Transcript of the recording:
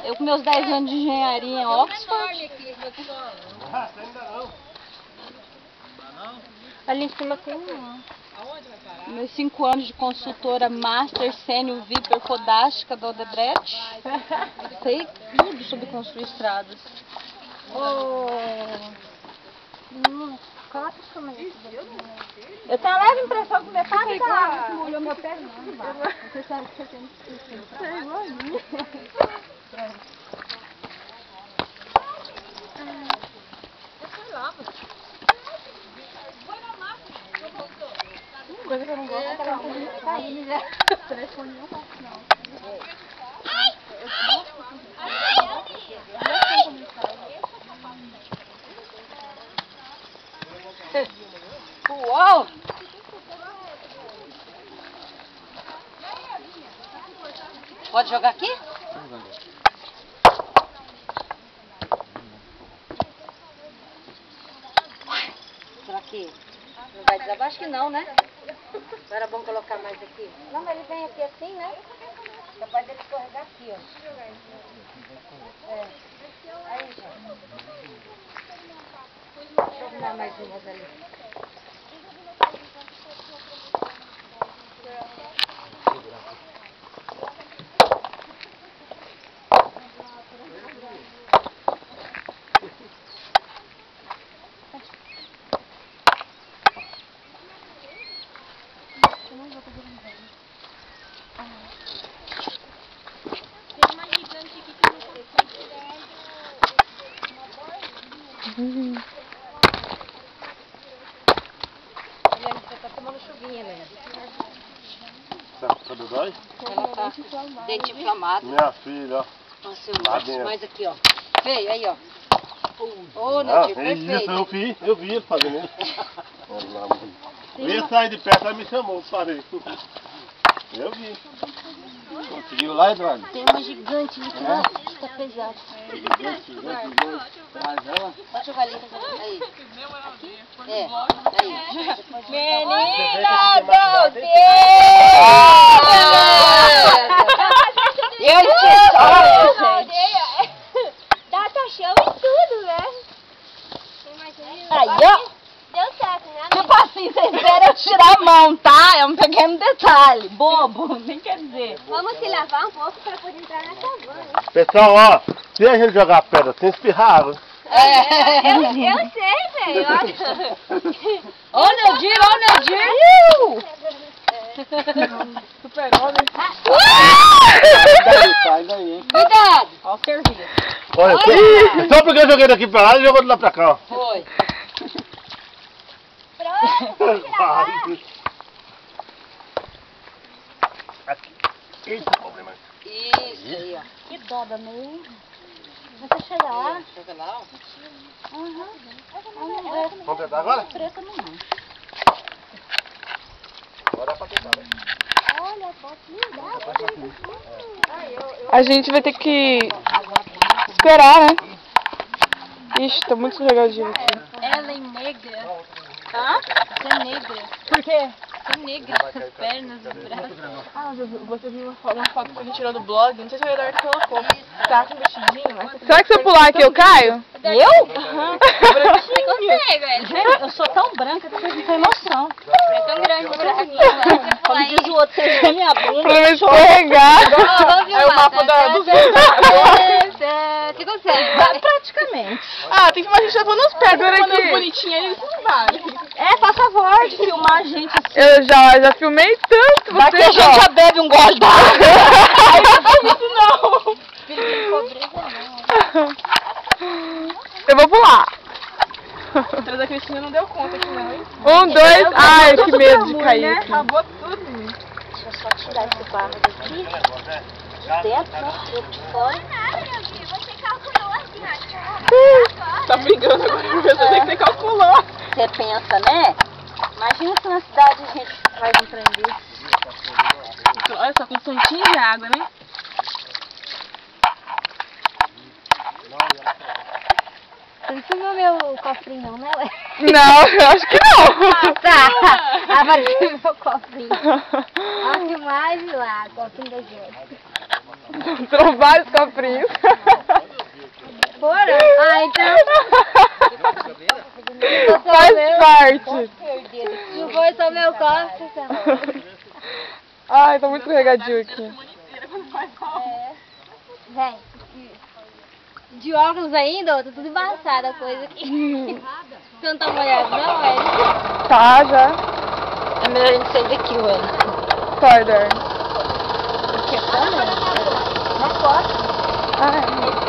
Eu com meus 10 anos de engenharia em Oxford. Ali em cima tem um. Meus 5 anos de consultora Master Sênior Viper Fodástica da Odebrecht. Sei tudo sobre construir estradas. Eu tenho a leve impressão que metade da água que molhou meu pé não vai. Você sabe que você tem que esquecer. É igual a mim. Coisa que eu não gosto é aquela coisa de cair, né? O telefone não passa, não. Uou! Pode jogar aqui? Será que não vai desabar? Acho que não, né? Não era bom colocar mais aqui? Não, mas ele vem aqui assim, né? Capaz dele escorregar aqui, ó. É. Aí, gente. Deixa eu arrumar mais umas ali. Você tá tomando chuvinha, né? Tá dói? Ela tá dente inflamado. Minha filha, ó. Nossa, eu gosto mais aqui, ó. Veio, aí, ó. Ô, Nadir, perfeito. Eu vi ele fazendo isso. Ele saiu de perto, ela me chamou, parei. Eu vi. Conseguiu lá, Eduardo? Tem uma gigante ali que tá pesado. Gigante. Pode jogar ali. Aí. Aqui? É, aí. Menina do Deus! Eu esqueci. Dá show e tudo, né? Aí, ó. Deu certo, né? Tipo assim, vocês esperam eu tirar a mão, tá? É um pequeno detalhe. Bobo, nem quer dizer. Vamos se lavar um pouco para poder entrar nessa van, né? Pessoal, ó, se a gente jogar pedra, tem que espirrar água. Eu sei, velho. Ô, Nadir, Super homem. Cuidado. Ó o serviço. Olha, só porque eu joguei daqui pra lá, ele jogou de lá pra cá, ó. Foi. Aqui. Esse é o problema. Isso aí, ó. Que dó da meio. Você chega lá. Chega lá, ó. Vamos tentar agora? Preta não. Agora dá pra tentar, né? Olha, pode A gente vai ter que esperar, né? Ixi, tá muito escorregadinho aqui. Ela é negra. Hã? Você é negra. Por quê? Você é negra. As pernas, os braços. Ah, você viu uma foto que a gente tirou do blog? Não sei se o Eduardo colocou. Tá com um vestidinho, né? Será que se eu pular aqui eu caio? Eu? Você consegue, velho. Eu sou tão branca que vocês não têm noção. É tão grande o buraquinho. Como diz o outro, você vê minha bunda. Pra me escorregar. É o mapa dos Você consegue? Praticamente. Ah, tem que filmar a gente lavando os pés. Pera aqui. Bonitinho aí, isso não vale. É, por favor, de filmar a gente assim. Eu já filmei tanto. Vai que a gente já bebe um gole d'água. Isso não. Eu vou pular. Atrás da Cristina não deu conta aqui não, hein? 1, 2, ai, que medo de cair Né? aqui. Acabou tudo. Deixa eu só tirar esse barro daqui. Dentro, né? Outro de fora. Você calculou assim, Tá brigando agora com você, que você calculou. Você pensa, né? Imagina se na cidade a gente faz um trem desse. olha só, com um tantinho de água, né? Você não filmou meu cofrinho, né, ué? Não, eu acho que não. Ah, tá. Agora meu cofrinho. A filmagem lá, cofrinho da gente. Trouxe vários cofrinhos. Foram? Ah, então. Faz parte. Não foi só meu cofre, Ai, tá muito escorregadio aqui. Vem. De óculos ainda, tá tudo embaçada a coisa aqui. Você não tá molhado não, Ed? Tá, já. É melhor a gente sair daqui, ué. Sai, Dar. Aqui é câmera? Não posso. Ai.